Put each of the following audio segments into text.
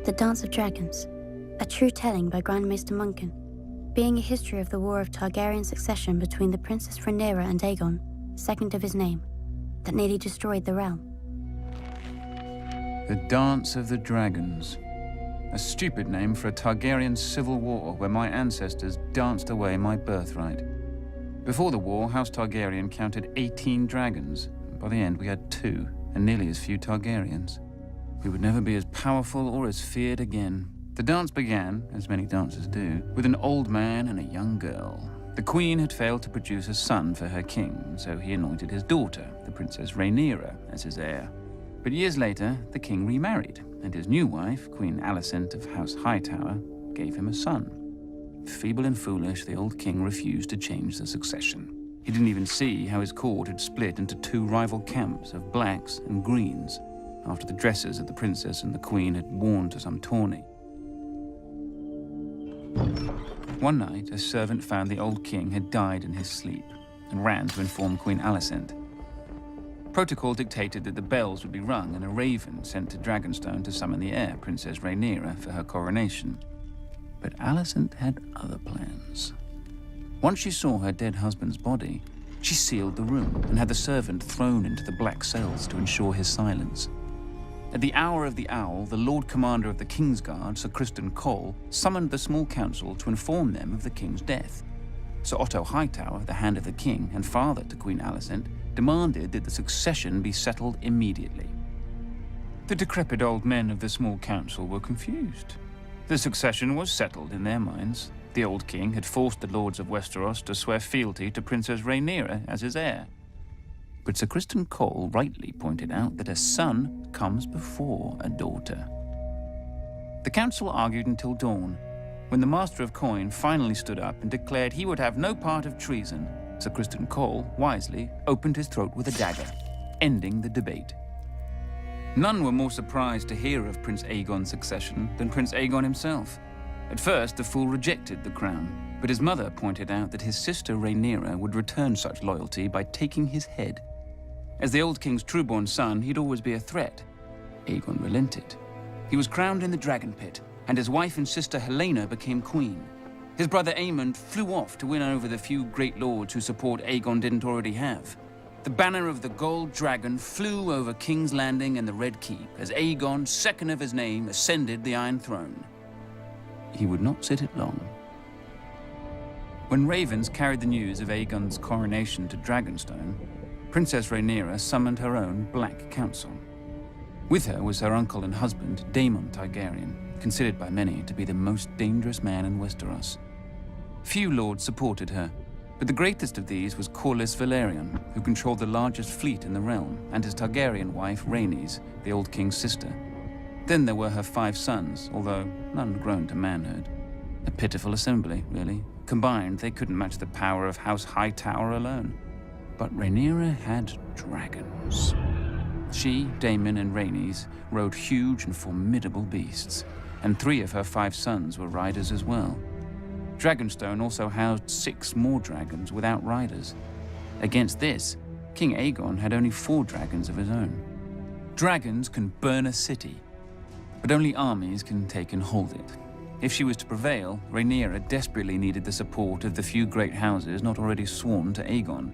The Dance of Dragons, a true telling by Grandmaster Munken, being a history of the war of Targaryen succession between the Princess Rhaenyra and Aegon, second of his name, that nearly destroyed the realm. The Dance of the Dragons. A stupid name for a Targaryen civil war where my ancestors danced away my birthright. Before the war, House Targaryen counted 18 dragons. By the end, we had 2, and nearly as few Targaryens. We would never be as powerful or as feared again. The dance began, as many dances do, with an old man and a young girl. The queen had failed to produce a son for her king, so he anointed his daughter, the Princess Rhaenyra, as his heir. But years later, the king remarried, and his new wife, Queen Alicent of House Hightower, gave him a son. Feeble and foolish, the old king refused to change the succession. He didn't even see how his court had split into 2 rival camps of blacks and greens, after the dresses that the princess and the queen had worn to some tourney. One night, a servant found the old king had died in his sleep, and ran to inform Queen Alicent. Protocol dictated that the bells would be rung and a raven sent to Dragonstone to summon the heir, Princess Rhaenyra, for her coronation. But Alicent had other plans. Once she saw her dead husband's body, she sealed the room and had the servant thrown into the black cells to ensure his silence. At the hour of the owl, the Lord Commander of the Kingsguard, Sir Criston Cole, summoned the small council to inform them of the king's death. Sir Otto Hightower, the Hand of the King and father to Queen Alicent, demanded that the succession be settled immediately. The decrepit old men of the small council were confused. The succession was settled in their minds. The old king had forced the lords of Westeros to swear fealty to Princess Rhaenyra as his heir. But Sir Criston Cole rightly pointed out that a son comes before a daughter. The council argued until dawn, when the Master of Coin finally stood up and declared he would have no part of treason. Sir Criston Cole, wisely, opened his throat with a dagger, ending the debate. None were more surprised to hear of Prince Aegon's succession than Prince Aegon himself. At first, the fool rejected the crown, but his mother pointed out that his sister Rhaenyra would return such loyalty by taking his head. As the old king's trueborn son, he'd always be a threat. Aegon relented. He was crowned in the Dragon Pit, and his wife and sister Helaena became queen. His brother Aemond flew off to win over the few great lords whose support Aegon didn't already have. The banner of the Gold Dragon flew over King's Landing and the Red Keep as Aegon, second of his name, ascended the Iron Throne. He would not sit it long. When ravens carried the news of Aegon's coronation to Dragonstone, Princess Rhaenyra summoned her own Black Council. With her was her uncle and husband, Daemon Targaryen, considered by many to be the most dangerous man in Westeros. Few lords supported her, but the greatest of these was Corlys Velaryon, who controlled the largest fleet in the realm, and his Targaryen wife, Rhaenys, the old king's sister. Then there were her 5 sons, although none grown to manhood. A pitiful assembly, really. Combined, they couldn't match the power of House Hightower alone. But Rhaenyra had dragons. She, Daemon, and Rhaenys rode huge and formidable beasts, and 3 of her 5 sons were riders as well. Dragonstone also housed 6 more dragons without riders. Against this, King Aegon had only 4 dragons of his own. Dragons can burn a city, but only armies can take and hold it. If she was to prevail, Rhaenyra desperately needed the support of the few great houses not already sworn to Aegon.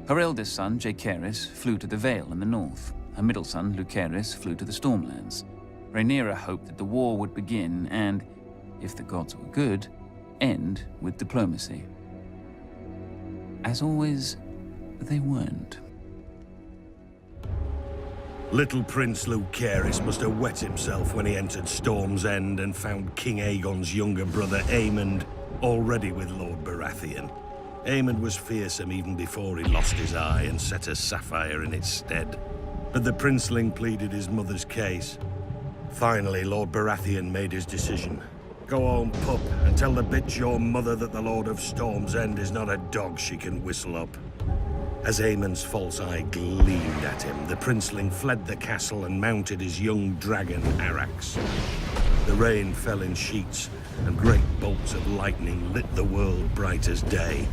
Her eldest son, Jaehaerys, flew to the Vale in the north. Her middle son, Lucerys, flew to the Stormlands. Rhaenyra hoped that the war would begin and, if the gods were good, end with diplomacy. As always, they weren't. Little Prince Lucerys must have wet himself when he entered Storm's End and found King Aegon's younger brother Aemond already with Lord Baratheon. Aemond was fearsome even before he lost his eye and set a sapphire in its stead. But the princeling pleaded his mother's case. Finally, Lord Baratheon made his decision. Go home, pup, and tell the bitch your mother that the Lord of Storm's End is not a dog she can whistle up. As Aemond's false eye gleamed at him, the princeling fled the castle and mounted his young dragon, Arrax. The rain fell in sheets, and great bolts of lightning lit the world bright as day.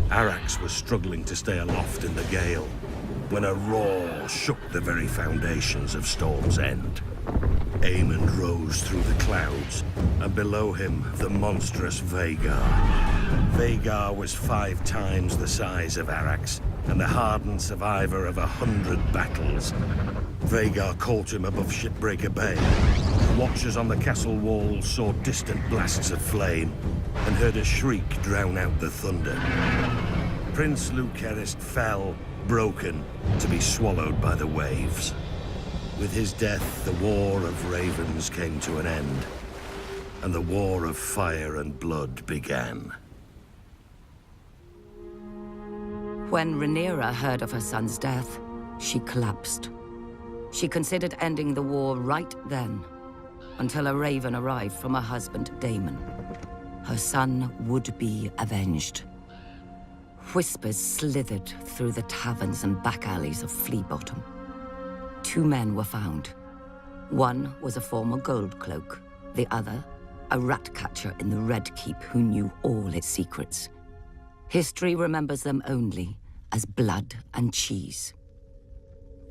Arrax was struggling to stay aloft in the gale, when a roar shook the very foundations of Storm's End. Aemond rose through the clouds, and below him, the monstrous Vhagar. Vhagar was 5 times the size of Arax, and the hardened survivor of 100 battles. Vhagar caught him above Shipbreaker Bay. Watchers on the castle walls saw distant blasts of flame, and heard a shriek drown out the thunder. Prince Lucerys fell, broken, to be swallowed by the waves. With his death, the War of Ravens came to an end, and the War of Fire and Blood began. When Rhaenyra heard of her son's death, she collapsed. She considered ending the war right then, until a raven arrived from her husband, Daemon. Her son would be avenged. Whispers slithered through the taverns and back alleys of Flea Bottom. 2 men were found. One was a former gold cloak, the other, a rat catcher in the Red Keep who knew all its secrets. History remembers them only as blood and cheese.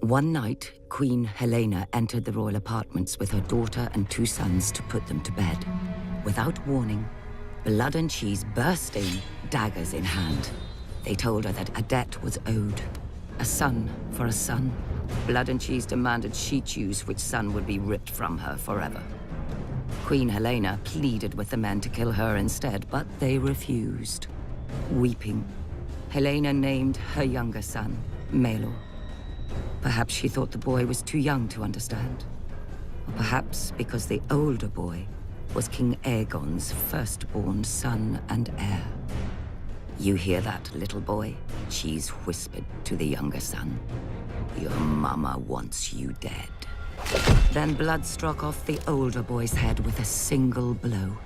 One night, Queen Helena entered the royal apartments with her daughter and 2 sons to put them to bed. Without warning, Blood and Cheese burst in, daggers in hand. They told her that a debt was owed. A son for a son. Blood and Cheese demanded she choose which son would be ripped from her forever. Queen Helena pleaded with the men to kill her instead, but they refused. Weeping, Helena named her younger son, Maelor. Perhaps she thought the boy was too young to understand. Or perhaps because the older boy was King Aegon's firstborn son and heir. "You hear that, little boy?" Cheese whispered to the younger son. "Your mama wants you dead." Then Blood struck off the older boy's head with a single blow.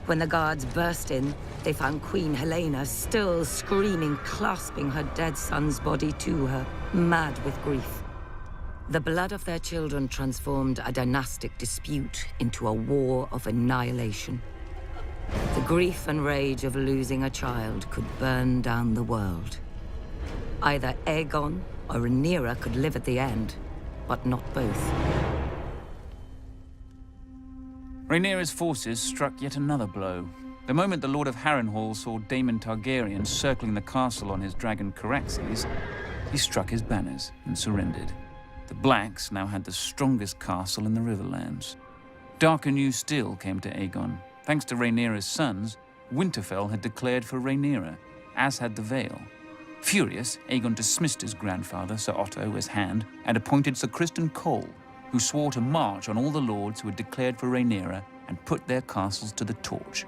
When the guards burst in, they found Queen Helena still screaming, clasping her dead son's body to her, mad with grief. The blood of their children transformed a dynastic dispute into a war of annihilation. The grief and rage of losing a child could burn down the world. Either Aegon or Rhaenyra could live at the end, but not both. Rhaenyra's forces struck yet another blow. The moment the Lord of Harrenhal saw Daemon Targaryen circling the castle on his dragon Caraxes, he struck his banners and surrendered. The Blacks now had the strongest castle in the Riverlands. Darker news still came to Aegon. Thanks to Rhaenyra's sons, Winterfell had declared for Rhaenyra, as had the Vale. Furious, Aegon dismissed his grandfather, Sir Otto, as Hand, and appointed Sir Criston Cole, who swore to march on all the lords who had declared for Rhaenyra and put their castles to the torch.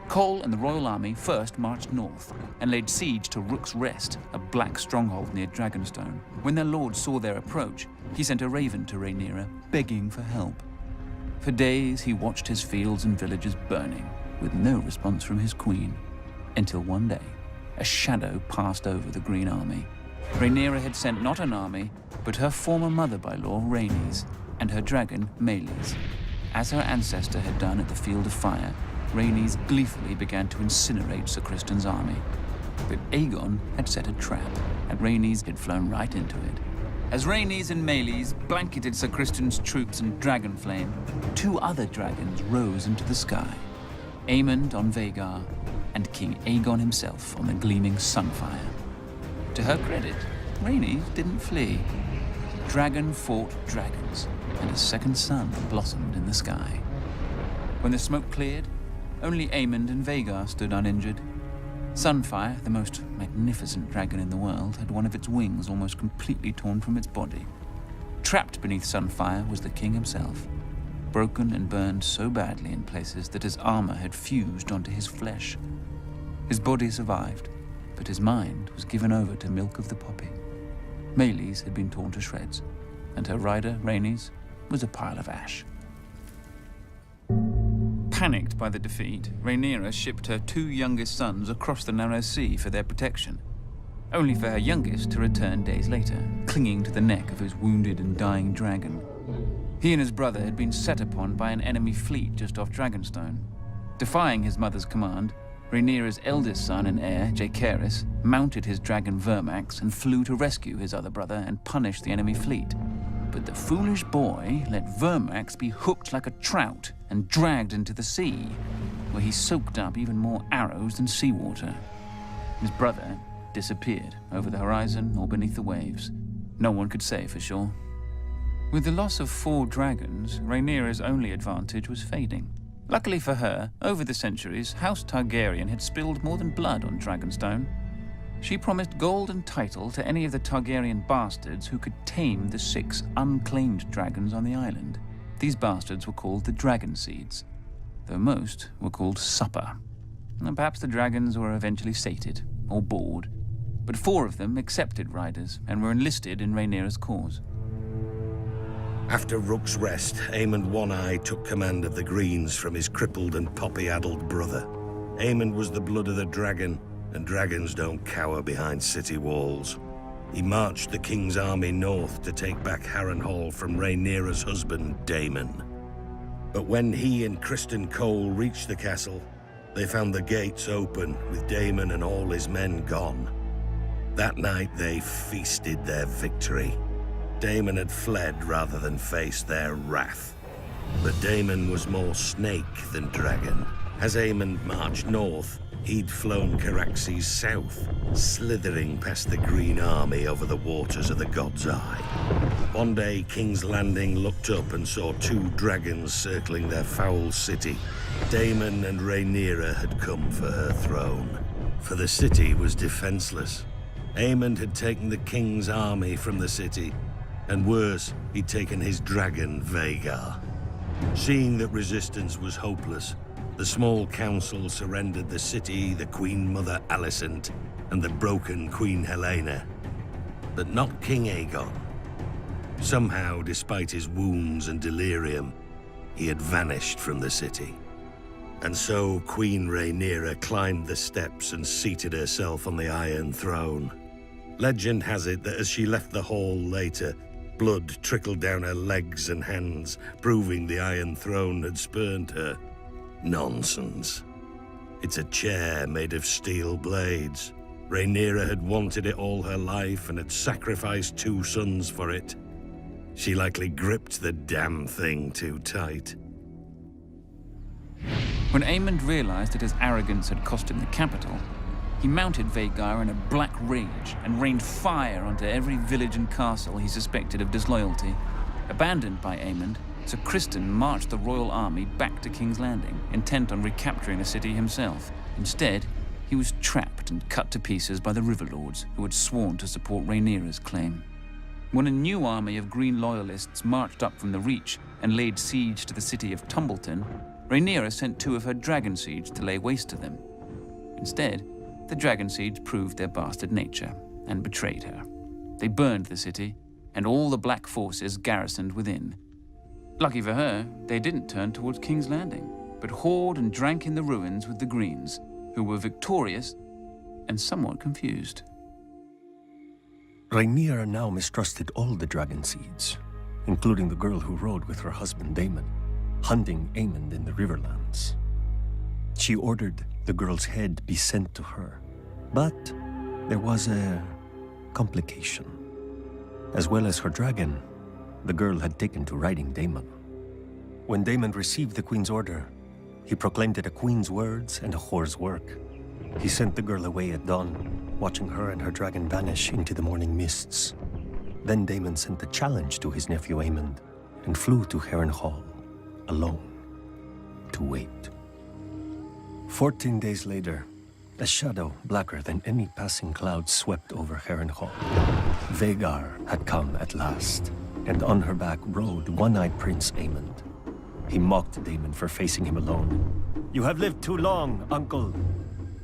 Cole and the royal army first marched north and laid siege to Rook's Rest, a black stronghold near Dragonstone. When their lord saw their approach, he sent a raven to Rhaenyra, begging for help. For days he watched his fields and villages burning, with no response from his queen, until one day, a shadow passed over the Green Army. Rhaenyra had sent not an army, but her former mother-by-law, Rhaenys, and her dragon, Meleys. As her ancestor had done at the Field of Fire, Rhaenys gleefully began to incinerate Sir Criston's army. But Aegon had set a trap, and Rhaenys had flown right into it. As Rhaenys and Meleys blanketed Sir Criston's troops in dragon flame, 2 other dragons rose into the sky. Aemond on Vhagar, and King Aegon himself on the gleaming Sunfire. To her credit, Rhaenys didn't flee. Dragon fought dragons, and a second sun blossomed in the sky. When the smoke cleared, only Aemond and Vhagar stood uninjured. Sunfire, the most magnificent dragon in the world, had one of its wings almost completely torn from its body. Trapped beneath Sunfire was the king himself, broken and burned so badly in places that his armor had fused onto his flesh. His body survived, but his mind was given over to milk of the poppy. Meleys had been torn to shreds, and her rider, Rhaenys, was a pile of ash. Panicked by the defeat, Rhaenyra shipped her 2 youngest sons across the narrow sea for their protection, only for her youngest to return days later, clinging to the neck of his wounded and dying dragon. He and his brother had been set upon by an enemy fleet just off Dragonstone. Defying his mother's command, Rhaenyra's eldest son and heir, Jaehaerys, mounted his dragon Vermax and flew to rescue his other brother and punish the enemy fleet. But the foolish boy let Vermax be hooked like a trout and dragged into the sea, where he soaked up even more arrows than seawater. His brother disappeared over the horizon or beneath the waves. No one could say for sure. With the loss of 4 dragons, Rhaenyra's only advantage was fading. Luckily for her, over the centuries, House Targaryen had spilled more than blood on Dragonstone. She promised gold and title to any of the Targaryen bastards who could tame the 6 unclaimed dragons on the island. These bastards were called the Dragon Seeds, though most were called supper. And perhaps the dragons were eventually sated, or bored, but 4 of them accepted riders and were enlisted in Rhaenyra's cause. After Rook's Rest, Aemond One-Eye took command of the Greens from his crippled and poppy-addled brother. Aemond was the blood of the dragon, and dragons don't cower behind city walls. He marched the king's army north to take back Harrenhal from Rhaenyra's husband, Daemon. But when he and Criston Cole reached the castle, they found the gates open, with Daemon and all his men gone. That night they feasted their victory. Daemon had fled rather than face their wrath. But Daemon was more snake than dragon. As Aemond marched north, he'd flown Caraxes south, slithering past the Green Army over the waters of the God's Eye. One day, King's Landing looked up and saw 2 dragons circling their foul city. Daemon and Rhaenyra had come for her throne, for the city was defenseless. Aemond had taken the king's army from the city, and worse, he'd taken his dragon, Vhagar. Seeing that resistance was hopeless, the small council surrendered the city, the Queen Mother Alicent, and the broken Queen Helena. But not King Aegon. Somehow, despite his wounds and delirium, he had vanished from the city. And so Queen Rhaenyra climbed the steps and seated herself on the Iron Throne. Legend has it that as she left the hall later, blood trickled down her legs and hands, proving the Iron Throne had spurned her. Nonsense. It's a chair made of steel blades. Rhaenyra had wanted it all her life and had sacrificed 2 sons for it. She likely gripped the damn thing too tight. When Aemond realized that his arrogance had cost him the capital, he mounted Vhagar in a black rage and rained fire onto every village and castle he suspected of disloyalty. Abandoned by Aemond, Sir Criston marched the royal army back to King's Landing, intent on recapturing the city himself. Instead, he was trapped and cut to pieces by the Riverlords, who had sworn to support Rhaenyra's claim. When a new army of Green Loyalists marched up from the Reach and laid siege to the city of Tumbleton, Rhaenyra sent 2 of her Dragon Seeds to lay waste to them. Instead, the Dragon Seeds proved their bastard nature and betrayed her. They burned the city, and all the Black forces garrisoned within. Lucky for her, they didn't turn towards King's Landing, but whored and drank in the ruins with the Greens, who were victorious and somewhat confused. Rhaenyra now mistrusted all the Dragon Seeds, including the girl who rode with her husband Daemon, hunting Aemond in the Riverlands. She ordered the girl's head be sent to her, but there was a complication. As well as her dragon, the girl had taken to riding Daemon. When Daemon received the queen's order, he proclaimed it a queen's words and a whore's work. He sent the girl away at dawn, watching her and her dragon vanish into the morning mists. Then Daemon sent a challenge to his nephew Aemond and flew to Harrenhal, alone, to wait. 14 days later, a shadow blacker than any passing cloud swept over Harrenhal. Vhagar had come at last, and on her back rode one-eyed Prince Aemond. He mocked Daemon for facing him alone. "You have lived too long, uncle."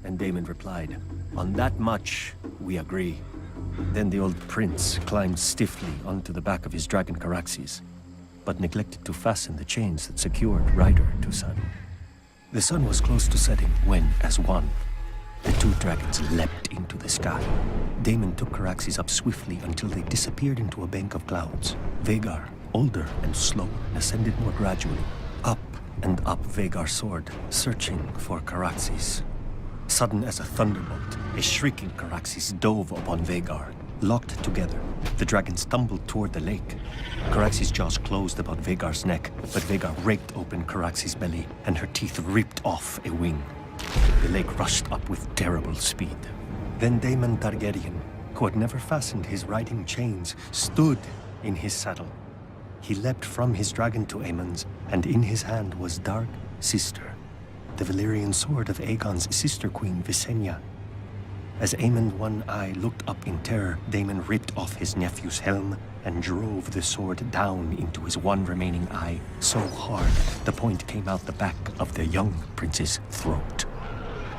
And Daemon replied, "On that much, we agree." Then the old prince climbed stiffly onto the back of his dragon Caraxes, but neglected to fasten the chains that secured rider to son. The sun was close to setting when, as one, the 2 dragons leapt into the sky. Daemon took Caraxes up swiftly until they disappeared into a bank of clouds. Vhagar, older and slower, ascended more gradually. Up and up Vhagar soared, searching for Caraxes. Sudden as a thunderbolt, a shrieking Caraxes dove upon Vhagar. Locked together, The dragon stumbled toward the lake. Caraxes' jaws closed about Vhagar's neck, but Vhagar raked open Caraxes' belly, and her teeth ripped off a wing. The lake rushed up with terrible speed. Then Daemon Targaryen, who had never fastened his riding chains, stood in his saddle. He leapt from his dragon to Aemon's, and in his hand was Dark Sister, the Valyrian sword of Aegon's sister queen, Visenya. As Aemon One Eye looked up in terror, Daemon ripped off his nephew's helm and drove the sword down into his one remaining eye so hard the point came out the back of the young prince's throat.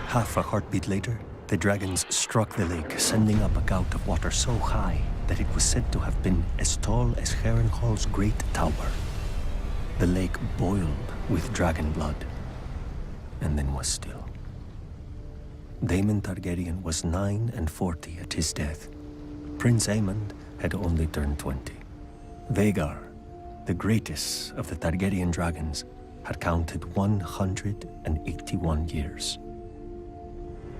Half a heartbeat later, the dragons struck the lake, sending up a gout of water so high that it was said to have been as tall as Harrenhal's great tower. The lake boiled with dragon blood, and then was still. Daemon Targaryen was 49 at his death. Prince Aemond had only turned 20. Vhagar, the greatest of the Targaryen dragons, had counted 181 years.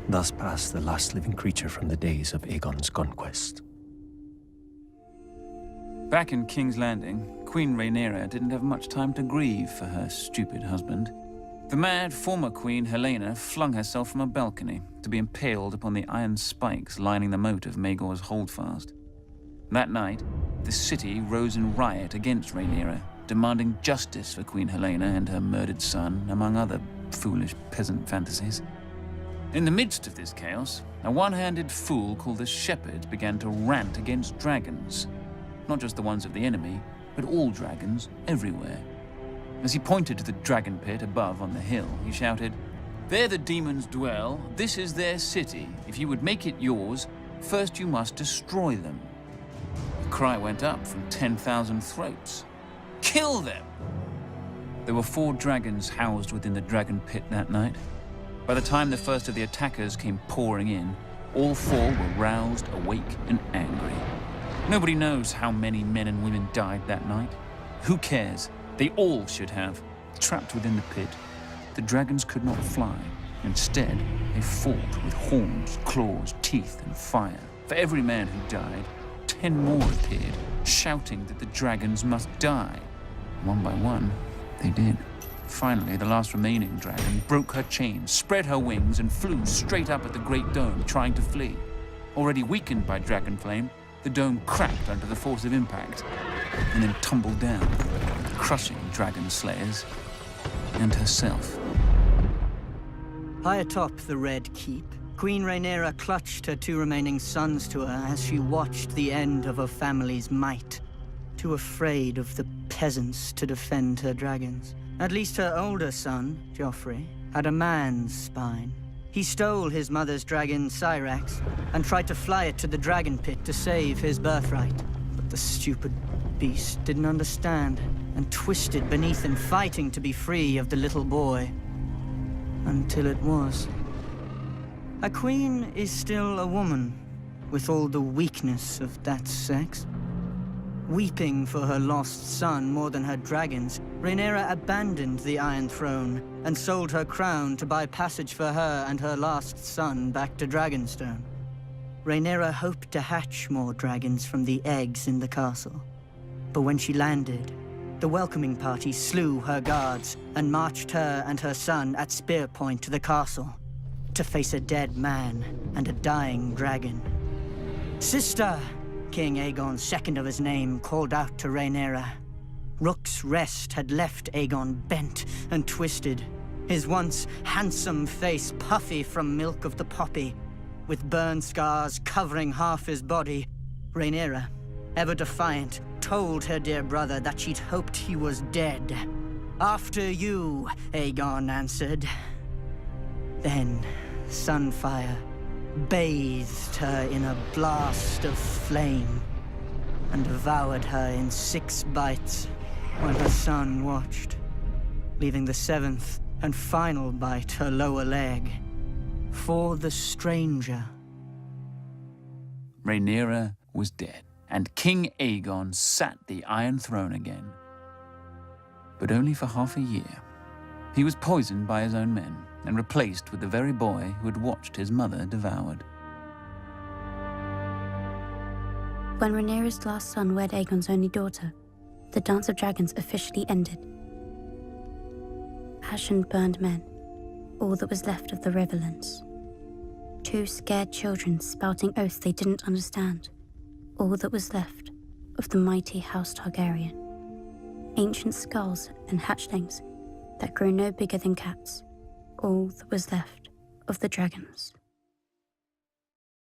Thus passed the last living creature from the days of Aegon's conquest. Back in King's Landing, Queen Rhaenyra didn't have much time to grieve for her stupid husband. The mad former queen Helaena flung herself from a balcony to be impaled upon the iron spikes lining the moat of Maegor's holdfast. That night, the city rose in riot against Rhaenyra, demanding justice for Queen Helaena and her murdered son, among other foolish peasant fantasies. In the midst of this chaos, a one-handed fool called the Shepherd began to rant against dragons. Not just the ones of the enemy, but all dragons everywhere. As he pointed to the dragon pit above on the hill, he shouted, "There the demons dwell, this is their city. If you would make it yours, first you must destroy them." The cry went up from 10,000 throats. "Kill them!" There were 4 dragons housed within the dragon pit that night. By the time the first of the attackers came pouring in, all 4 were roused, awake, and angry. Nobody knows how many men and women died that night. Who cares? They all should have. Trapped within the pit, the dragons could not fly. Instead, they fought with horns, claws, teeth, and fire. For every man who died, 10 more appeared, shouting that the dragons must die. One by one, they did. Finally, the last remaining dragon broke her chains, spread her wings, and flew straight up at the Great Dome, trying to flee. Already weakened by dragon flame, the dome cracked under the force of impact, and then tumbled down, crushing dragon slayers and herself. High atop the Red Keep, Queen Rhaenyra clutched her 2 remaining sons to her as she watched the end of her family's might, too afraid of the peasants to defend her dragons. At least her older son, Joffrey, had a man's spine. He stole his mother's dragon, Syrax, and tried to fly it to the dragon pit to save his birthright. But the stupid beast didn't understand, and twisted beneath him, fighting to be free of the little boy. Until it was. A queen is still a woman, with all the weakness of that sex. Weeping for her lost son more than her dragons, Rhaenyra abandoned the Iron Throne and sold her crown to buy passage for her and her last son back to Dragonstone. Rhaenyra hoped to hatch more dragons from the eggs in the castle. But when she landed, the welcoming party slew her guards and marched her and her son at spear point to the castle to face a dead man and a dying dragon. "Sister!" King Aegon, second of his name, called out to Rhaenyra. Rook's Rest had left Aegon bent and twisted, his once handsome face puffy from milk of the poppy, with burn scars covering half his body. Rhaenyra, ever defiant, told her dear brother that she'd hoped he was dead. "After you," Aegon answered. Then Sunfire bathed her in a blast of flame and devoured her in 6 bites when her son watched, leaving the 7th and final bite her lower leg for the stranger. Rhaenyra was dead, and King Aegon sat the Iron Throne again. But only for half a year. He was poisoned by his own men and replaced with the very boy who had watched his mother devoured. When Rhaenyra's last son wed Aegon's only daughter, the Dance of Dragons officially ended. Ashen burned men, all that was left of the Riverlands. 2 scared children spouting oaths they didn't understand, all that was left of the mighty House Targaryen. Ancient skulls and hatchlings that grew no bigger than cats, all that was left of the dragons.